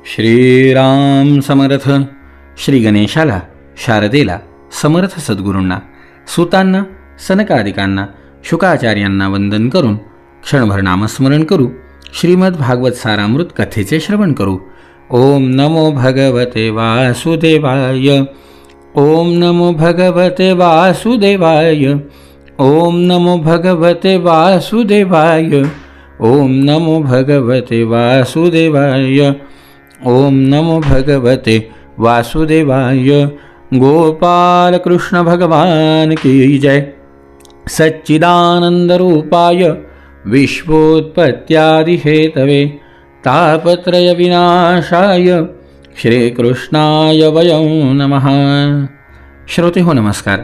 श्रीराम समर्थ. श्री गणेशाला, शारदेला, समर्थ सद्गुरूंना, सुतांना, सनकादिकांना, शुकाचार्यांना वंदन करून क्षणभर नामस्मरण करू. श्रीमद भागवत सारामृत कथेचे श्रवण करू. ओम नमो भगवते वासुदेवाय. ओम नमो भगवते वासुदेवाय. ओम नमो भगवते वासुदेवाय. ओम नमो भगवते वासुदेवाय. ओम नमो भगवते वासुदेवाय. गोपाल कृष्ण भगवान की जय. सच्चिदानंद रूपाय विश्वोत्पत्त्यादि हेतवे तापत्रय विनाशाय श्रीकृष्णाय वयं नमः. श्रोते हो नमस्कार.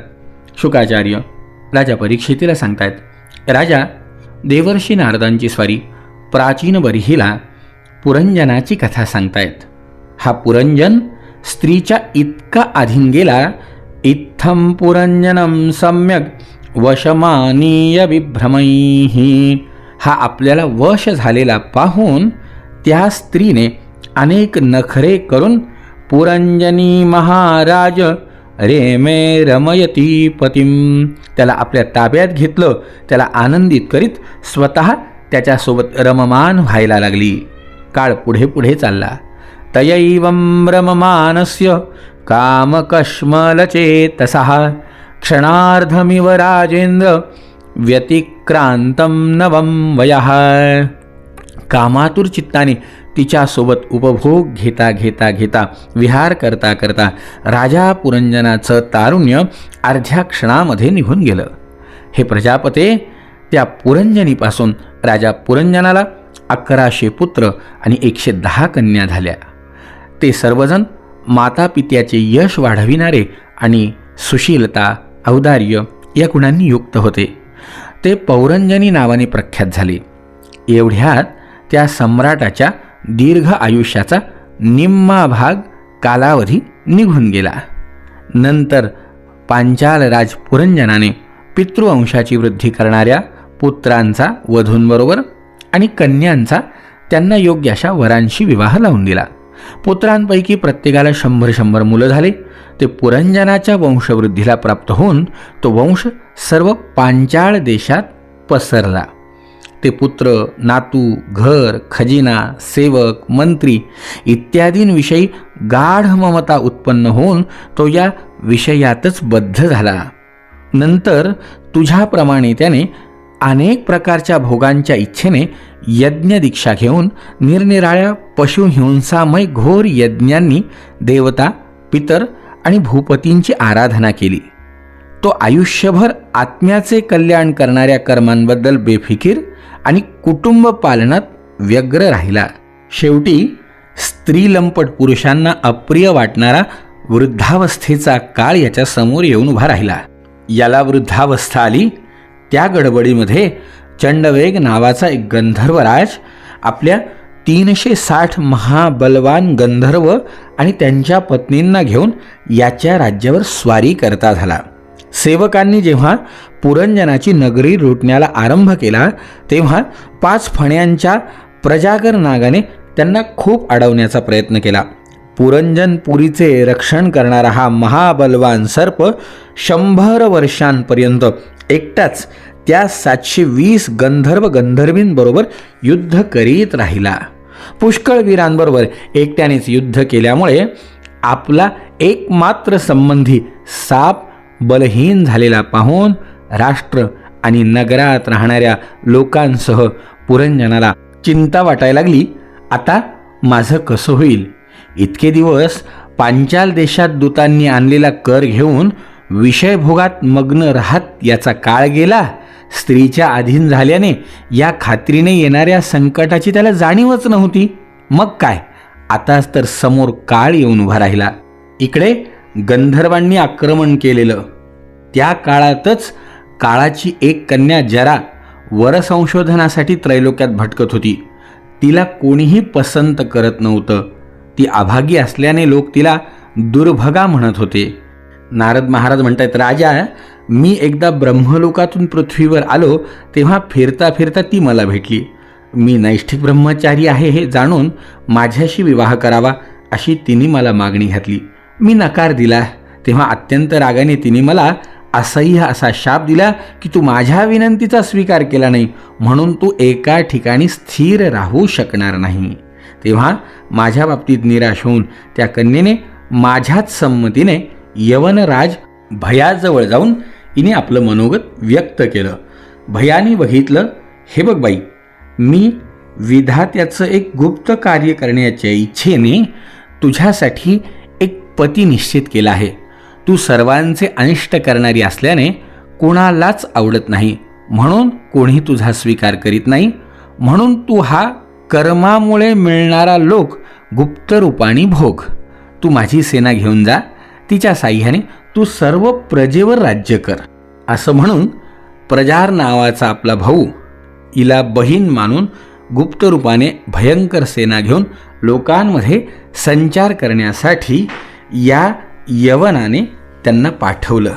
शुकाचार्य राजा परीक्षितीला सांगतायत, राजा, देवर्षी नारदांची स्वारी प्राचीन बर्हीला पुरंजनाची कथा सांगतायत. हा पुरंजन स्त्रीच्या इतका अधीन गेला, इत्थं पुरंजनम सम्यक वशमानीय विभ्रमैः. हा आपल्याला वश झालेला पाहून त्या स्त्रीने अनेक नखरे करून पुरंजनी महाराज रेमे रमयती पतिम, त्याला आपल्या ताब्यात घेतलं. त्याला आनंदित करीत स्वतः त्याच्यासोबत रममान व्हायला लागली. काळ पुढे पुढे चालला. तयैवं रममानस्य कामकश्मलचेतसः क्षणार्धमिव राजेंद्र व्यतिक्रांतं नवं वयः. कामातुर चित्ताने तिच्यासोबत उपभोग घेता घेता घेता, विहार करता करता राजा पुरंजनाचं तारुण्य अर्ध्या क्षणामध्ये निघून गेलं. हे प्रजापते, त्या पुरंजनीपासून राजा पुरंजनाला 1100 पुत्र आणि 110 कन्या झाल्या. ते सर्वजण मातापित्याचे यश वाढविणारे आणि सुशीलता, औदार्य या गुणांनी युक्त होते. ते पौरंजनी नावाने प्रख्यात झाले. एवढ्यात त्या सम्राटाच्या दीर्घ आयुष्याचा निम्मा भाग कालावधी निघून गेला. नंतर पांचाल राज पुरंजनाने पितृवंशाची वृद्धी करणाऱ्या पुत्रांचा वधूंबरोबर आणि कन्यांचा त्यांना योग्य अशा वरांशी विवाह लावून दिला. पुत्रांपैकी प्रत्येकाला 100 मुलं झाले. ते पुरंजनाच्या वंशवृद्धीला प्राप्त होऊन तो वंश सर्व पांचाळ देशात पसरला. ते पुत्र, नातू, घर, खजिना, सेवक, मंत्री इत्यादींविषयी गाढ ममता उत्पन्न होऊन तो या विषयातच बद्ध झाला. नंतर तुझ्याप्रमाणे त्याने अनेक प्रकारच्या भोगांच्या इच्छेने यज्ञ दीक्षा घेऊन निरनिराळ्या पशुहिंसामय घोर यज्ञांनी देवता, पितर आणि भूपतींची आराधना केली. तो आयुष्यभर आत्म्याचे कल्याण करणाऱ्या कर्मांबद्दल बेफिकीर आणि कुटुंब पालनात व्यग्र राहिला. शेवटी स्त्रीलंपट पुरुषांना अप्रिय वाटणारा वृद्धावस्थेचा काळ याच्या समोर येऊन उभा राहिला. याला वृद्धावस्था आली. त्या गडबडीमध्ये चंडवेग नावाचा एक गंधर्वराज आपल्या 360 महाबलवान गंधर्व आणि त्यांच्या पत्नींना घेऊन याच्या राज्यावर स्वारी करता झाला. सेवकांनी जेव्हा पुरंजनाची नगरी लुटण्याला आरंभ केला, तेव्हा 5 फण्यांच्या प्रजागर नागाने त्यांना खूप अडवण्याचा प्रयत्न केला. पुरंजनपुरीचे रक्षण करणारा हा महाबलवान सर्प 100 वर्षांपर्यंत एकटाच त्या 720 गंधर्व गंधर्वींबरोबर युद्ध करीत राहिला. पुष्कळ वीरांबरोबर एकट्यानेच युद्ध केल्यामुळे आपला एकमात्र संबंधी साप बलहीन झालेला पाहून राष्ट्र आणि नगरात राहणाऱ्या लोकांसह पुरंजनाला चिंता वाटायला लागली. आता माझं कसं होईल? इतके दिवस पांचाल देशात दूतांनी आणलेला कर घेऊन विषयभोगात मग्न राहत याचा काळ गेला. स्त्रीच्या अधीन झाल्याने या खात्रीने येणाऱ्या संकटाची त्याला जाणीवच नव्हती. मग काय, आताच तर समोर काळ येऊन उभा राहिला. इकडे गंधर्वांनी आक्रमण केलेलं. त्या काळातच काळाची एक कन्या जरा वरसंशोधनासाठी त्रैलोक्यात भटकत होती. तिला कोणीही पसंत करत नव्हतं. ती अभागी असल्याने लोक तिला दुर्भगा म्हणत होते. नारद महाराज म्हणतात, राजा, मी एकदा ब्रह्मलोकातून पृथ्वीवर आलो तेव्हा फिरता फिरता ती मला भेटली. मी नैष्ठिक ब्रह्मचारी आहे हे जाणून माझ्याशी विवाह करावा अशी तिने मला मागणी घातली. मी नकार दिला. तेव्हा अत्यंत रागाने तिने मला असह्य असा शाप दिला की तू माझ्या विनंतीचा स्वीकार केला नाही म्हणून तू एका ठिकाणी स्थिर राहू शकणार नाही. तेव्हा माझ्या बाबतीत निराश होऊन त्या कन्येने माझ्याच संमतीने यवनराज भयाजवळ जाऊन हिने आपलं मनोगत व्यक्त केलं. भयाने बघितलं, हे बघ बाई, मी विधात्याचं एक गुप्त कार्य करण्याच्या इच्छेने तुझ्यासाठी एक पती निश्चित केला आहे. तू सर्वांचे अनिष्ट करणारी असल्याने कोणालाच आवडत नाही म्हणून कोणी तुझा स्वीकार करीत नाही. म्हणून तू हा कर्मामुळे मिळणारा लोक गुप्त रूपाने भोग. तू माझी सेना घेऊन जा. तिच्या साह्याने तू सर्व प्रजेवर राज्य कर. असं म्हणून प्रजार नावाचा आपला भाऊ हिला बहीण मानून गुप्त रूपाने भयंकर सेना घेऊन लोकांमध्ये संचार करण्यासाठी या यवनाने त्यांना पाठवलं.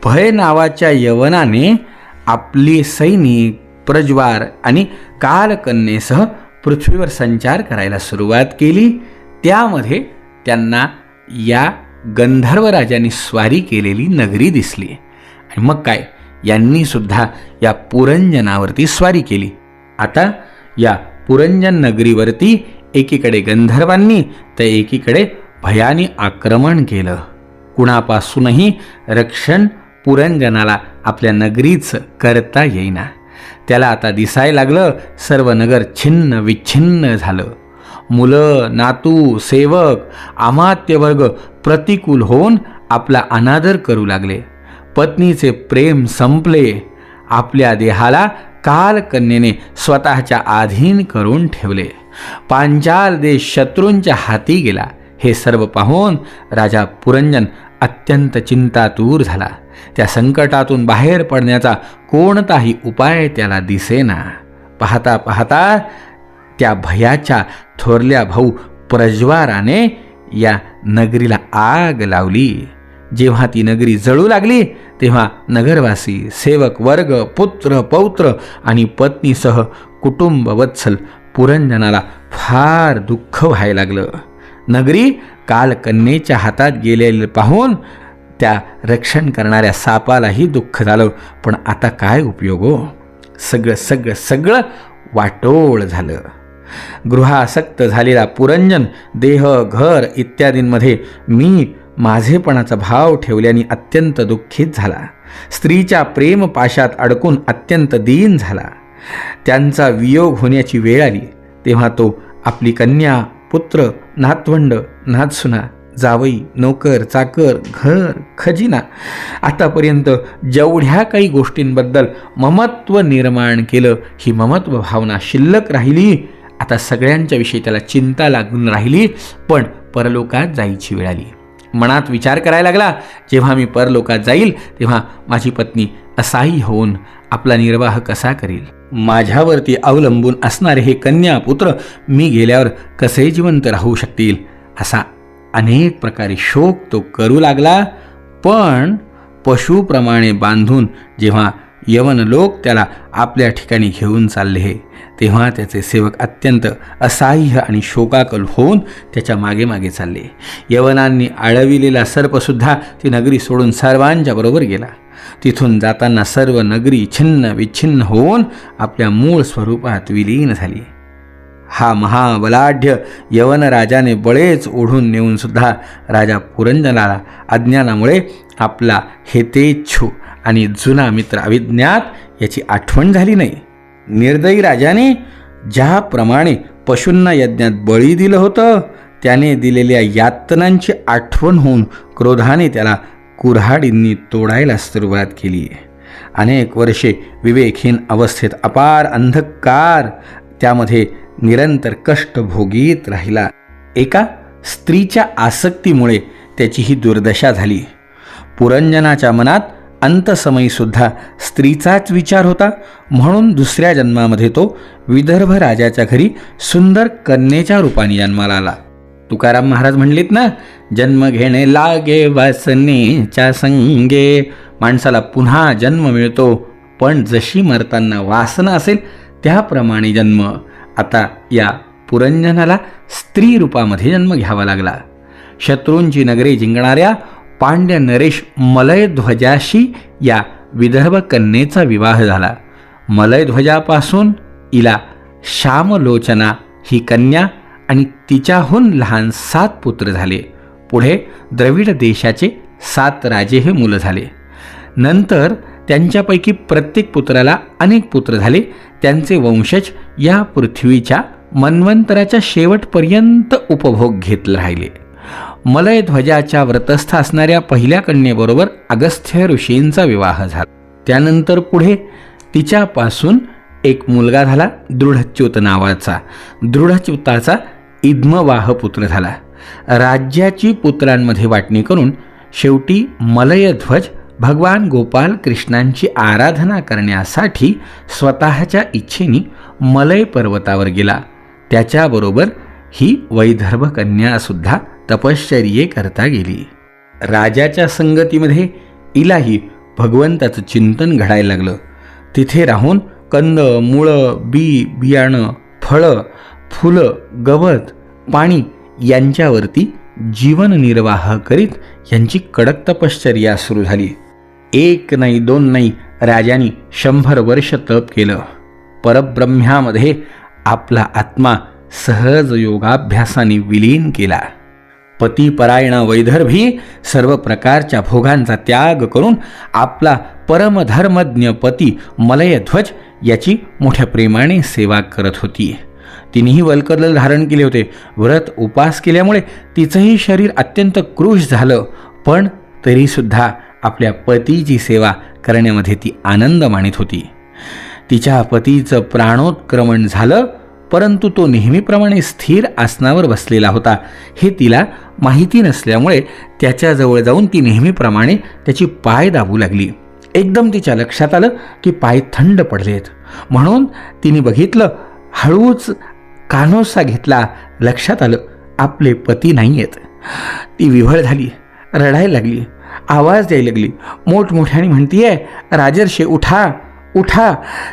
भय नावाच्या यवनाने आपली सैनिक, प्रज्वार आणि कालकन्येसह पृथ्वीवर संचार करायला सुरुवात केली. त्यामध्ये त्यांना या गंधर्व राजांनी स्वारी केलेली नगरी दिसली. आणि मग काय, यांनी सुद्धा या पुरंजनावरती स्वारी केली. आता या पुरंजन नगरीवरती एकीकडे गंधर्वांनी तर एकीकडे भयाने आक्रमण केलं. कुणापासूनही रक्षण पुरंजनाला आपल्या नगरीचं करता येईना. त्याला आता दिसायला लागलं सर्व नगर छिन्न विच्छिन्न झालं. मुलं, नातू, सेवक, अमात्यवर्ग प्रतिकूल होऊन आपला अनादर करू लागले. पत्नीचे प्रेम संपले. आपल्या देहाला कालकन्येने स्वतःच्या अधीन करून ठेवले. पांचाल देश शत्रूंच्या हाती गेला. हे सर्व पाहून राजा पुरंजन अत्यंत चिंतातूर झाला. त्या संकटातून बाहेर पडण्याचा कोणताही उपाय त्याला दिसेना. पाहता पाहता त्या भयाच्या थोरल्या भाऊ प्रज्वाराने या नगरीला आग लावली. जेव्हा ती नगरी जळू लागली तेव्हा नगरवासी, सेवक वर्ग, पुत्र, पौत्र आणि पत्नीसह कुटुंब वत्सल पुरंजनाला फार दुःख व्हायला लागलं. नगरी कालकन्येच्या हातात गेलेले पाहून त्या रक्षण करणाऱ्या सापालाही दुःख झालं. पण आता काय उपयोग हो. सगळं वाटोळ झालं. गृहासक्त झालेला पुरंजन देह, घर इत्यादींमध्ये मी माझेपणाचा भाव ठेवल्याने अत्यंत दुःखित झाला. स्त्रीच्या प्रेमपाशात अडकून अत्यंत दीन झाला. त्यांचा वियोग होण्याची वेळ आली तेव्हा तो आपली कन्या, पुत्र, नातवंड, नातसुना, जावई, नोकर, चाकर, घर, खजिना आतापर्यंत जेवढ्या काही गोष्टींबद्दल ममत्व निर्माण केलं, ही ममत्व भावना शिल्लक राहिली. आता सगळ्यांच्या विषयी त्याला चिंता लागून राहिली. पण परलोकात जायची वेळ आली. मनात विचार करायला लागला, जेव्हा मी परलोकात जाईल तेव्हा माझी पत्नी असाही होऊन आपला निर्वाह कसा करील. माझ्यावरती अवलंबून असणारे हे कन्या, पुत्र मी गेल्यावर कसे जिवंत राहू शकतील. असा अनेक प्रकारे शोक तो करू लागला. पण पशुप्रमाणे बांधून जेव्हा यवन लोक त्याला आपल्या ठिकाणी घेऊन चालले तेव्हा त्याचे सेवक अत्यंत असहाय्य आणि शोकाकुल होऊन त्याच्या मागे मागे चालले. यवनांनी आळविलेला सर्पसुद्धा ती नगरी सोडून सर्वांच्या बरोबर गेला. तिथून जाताना सर्व नगरी छिन्न विच्छिन्न होऊन आपल्या मूळ स्वरूपात विलीन झाली. हा महाबलाढ्य यवनराजाने बळेच ओढून नेऊन सुद्धा राजा पुरंजनाला अज्ञानामुळे आपला हेतेच्छू आणि जुना मित्र अविज्ञात याची आठवण झाली नाही. निर्दयी राजाने ज्याप्रमाणे पशूंना यज्ञात बळी दिलं होतं त्याने दिलेल्या यातनांची आठवण होऊन क्रोधाने त्याला कुऱ्हाडींनी तोडायला सुरुवात केली. अनेक वर्षे विवेकहीन अवस्थेत अपार अंधकार त्यामध्ये निरंतर कष्ट भोगीत राहिला. एका स्त्रीच्या आसक्तीमुळे त्याची ही दुर्दशा झाली. पुरंजनाच्या मनात अंतसमयीसुद्धा स्त्रीचाच विचार होता. म्हणून दुसऱ्या जन्मामध्ये तो विदर्भ राजाच्या घरी सुंदर कन्येच्या रूपाने जन्माला आला. तुकाराम महाराज म्हणलेत ना, जन्म घेणे लागे वासनेच्या संगे. माणसाला पुन्हा जन्म मिळतो, पण जशी मरताना वासना असेल त्याप्रमाणे जन्म आता या पुरंजनाला स्त्री रूपामध्ये जन्म घ्यावा लागला. शत्रूंची नगरे जिंकणाऱ्या पांड्य नरेश मलयध्वजाशी या विदर्भ कन्येचा विवाह झाला. मलयध्वजापासून इला श्यामलोचना ही कन्या आणि तिच्याहून लहान 7 पुत्र झाले. पुढे द्रविड देशाचे 7 राजे हे मुलं झाले. नंतर त्यांच्यापैकी प्रत्येक पुत्राला अनेक पुत्र झाले. त्यांचे वंशज या पृथ्वीच्या मन्वंतराच्या शेवटपर्यंत उपभोग घेत राहिले. मलयध्वजाच्या व्रतस्थ असणाऱ्या पहिल्या कन्येबरोबर अगस्त्य ऋषींचा विवाह झाला. त्यानंतर पुढे तिच्यापासून एक मुलगा झाला दृढच्युत नावाचा. दृढच्युताचा इद्मवाह पुत्र झाला. राज्याची पुत्रांमध्ये वाटणी करून शेवटी मलयध्वज भगवान गोपाल कृष्णांची आराधना करण्यासाठी स्वतःच्या इच्छेने मलय पर्वतावर गेला. त्याच्याबरोबर ही वैदर्भ कन्यासुद्धा तपश्चर्ये करता गेली. राजाच्या संगतीमध्ये इलाही भगवंताचं चिंतन घडायला लागलं. तिथे राहून कंद, मुळं, बियाणं, फळं, फुलं, गवत, पाणी यांच्यावरती जीवननिर्वाह करीत यांची कडक तपश्चर्या सुरू झाली. 1 नाही 2 नाही, राजांनी 100 वर्ष तप केलं. परब्रह्म्यामध्ये आपला आत्मा सहज योगाभ्यासाने विलीन केला. पतिपरायण वैदर्भी सर्व प्रकारच्या भोगांचा त्याग करून आपला परमधर्मज्ञ पती मलयध्वज याची मोठ्या प्रेमाने सेवा करत होती. तिनेही वल्कल धारण केले होते. व्रत उपास केल्यामुळे तिचंही शरीर अत्यंत कृश झालं, पण तरीसुद्धा आपल्या पतीची सेवा करण्यामध्ये ती आनंद मानित होती. तिच्या पतीचं प्राणोत्क्रमण झालं, परंतु तो नेहमीप्रमाणे स्थिर आसनावर बसलेला होता हे तिला माहिती नसल्यामुळे त्याच्याजवळ जाऊन ती नेहमीप्रमाणे त्याची पाय दाबू लागली. एकदम तिच्या लक्षात आलं की पाय थंड पडलेत. म्हणून तिने बघितलं, हळूच कानोसा घेतला. लक्षात आलं आपले पती नाही आहेत. ती विव्हळ झाली, रडायला लागली, आवाज द्यायला लागली, मोठमोठ्याने म्हणतीये, राजर्षे उठा उठा.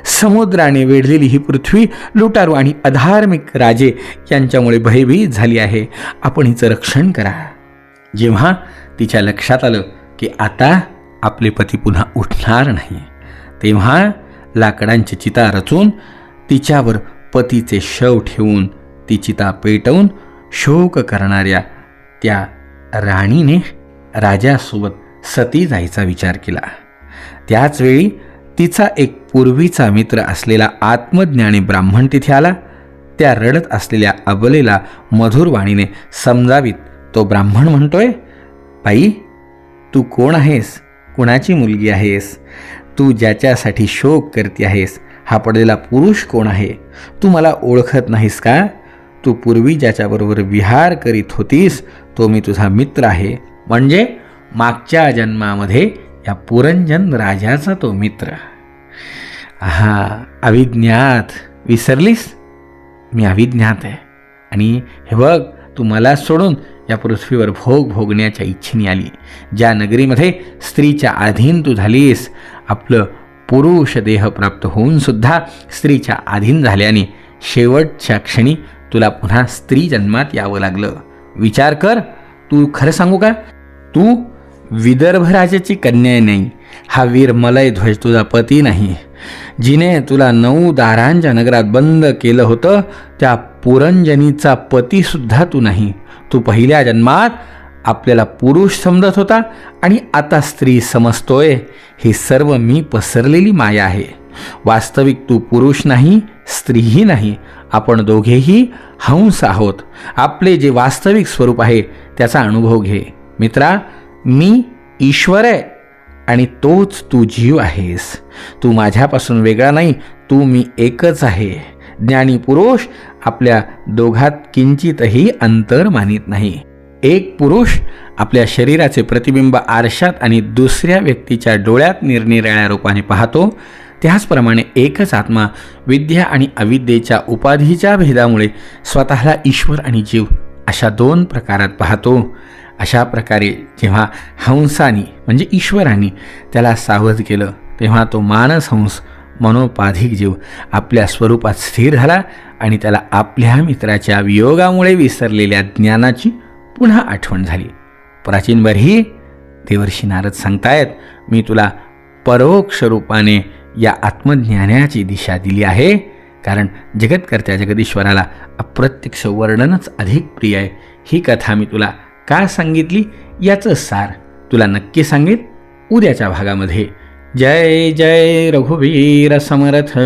समुद्राने वेढलेली ही पृथ्वी लुटारू आणि अधार्मिक राजे यांच्यामुळे भयभीत झाली आहे. आपण हिचं रक्षण करा. जेव्हा तिच्या लक्षात आलं की आता आपले पती पुन्हा उठणार नाही, तेव्हा लाकडांची चिता रचून तिच्यावर पतीचे शव ठेवून ती चिता पेटवून शोक करणाऱ्या त्या राणीने राजासोबत सती जायचा विचार केला. त्याचवेळी तिचा एक पूर्वीचा मित्र असलेला आत्मज्ञानी ब्राह्मण तिथे आला. त्या रडत असलेल्या अबलेला मधुर वाणीने समजावीत तो ब्राह्मण म्हणतोय, बाई, तू कोण आहेस? कुणाची मुलगी आहेस? तू ज्याच्यासाठी शोक करते आहेस हा पडलेला पुरुष कोण आहे? तू मला ओळखत नाहीस का? तू पूर्वी ज्याच्याबरोबर विहार करीत होतीस तो मी तुझा मित्र आहे, म्हणजे मागच्या जन्मामध्ये या पुरंजन राजाचा तो मित्र. अविज्ञात, विसरलीस? मी अविज्ञात आहे आणि हे बघ, तू मला सोडून या पृथ्वीवर भोग भोगण्याच्या इच्छेने आली. ज्या नगरीमध्ये स्त्रीच्या अधीन तू झालीस, आपलं पुरुष देह प्राप्त होऊन सुद्धा स्त्रीच्या अधीन झाल्याने शेवटच्या क्षणी तुला पुन्हा स्त्री जन्मात यावं लागलं. विचार कर, तू खरं सांगू का, तू विदर्भ राजाची कन्या नाही. हा वीर मलयध्वज तुझा पती नाही. जिने तुला 9 दारांच्या नगरात बंद केलं होतं त्या पुरंजनीचा पतीसुद्धा तू नाही. तू पहिल्या जन्मात आपल्याला पुरुष समजत होता आणि आता स्त्री समजतोय. हे सर्व मी पसरलेली माया आहे. वास्तविक तू पुरुष नाही, स्त्रीही नाही. आपण दोघेही हंस आहोत. आपले जे वास्तविक स्वरूप आहे त्याचा अनुभव घे. मित्रा, मी ईश्वर आहे आणि तोच तू जीव आहेस. तू माझ्यापासून वेगळा नाही, तू मी एकच आहे. ज्ञानी पुरुष आपल्या दोघात किंचितही अंतर मानित नाही. एक पुरुष आपल्या शरीराचे प्रतिबिंब आरशात आणि दुसऱ्या व्यक्तीच्या डोळ्यात निरनिराळ्या रूपाने पाहतो. त्याचप्रमाणे एकच आत्मा विद्या आणि अविद्येच्या उपाधीच्या भेदामुळे स्वतःला ईश्वर आणि जीव अशा 2 प्रकारात पाहतो. अशा प्रकारे जेव्हा हंसानी म्हणजे ईश्वराने त्याला सावध केलं तेव्हा तो मानस हंस मनोपाधिक जीव आपल्या स्वरूपात स्थिर झाला आणि त्याला आपल्या मित्राच्या वियोगामुळे विसरलेल्या ज्ञानाची पुन्हा आठवण झाली. प्राचीनभरही देवर्षी नारद सांगतायत, मी तुला परोक्ष रूपाने या आत्मज्ञानाची दिशा दिली आहे, कारण जगतकर्त्या जगदीश्वराला अप्रत्यक्ष वर्णनच अधिक प्रिय आहे. ही कथा मी तुला का सांगितली याचं सार तुला नक्की सांगेन उद्याच्या भागामध्ये. जय जय रघुवीर समर्थ.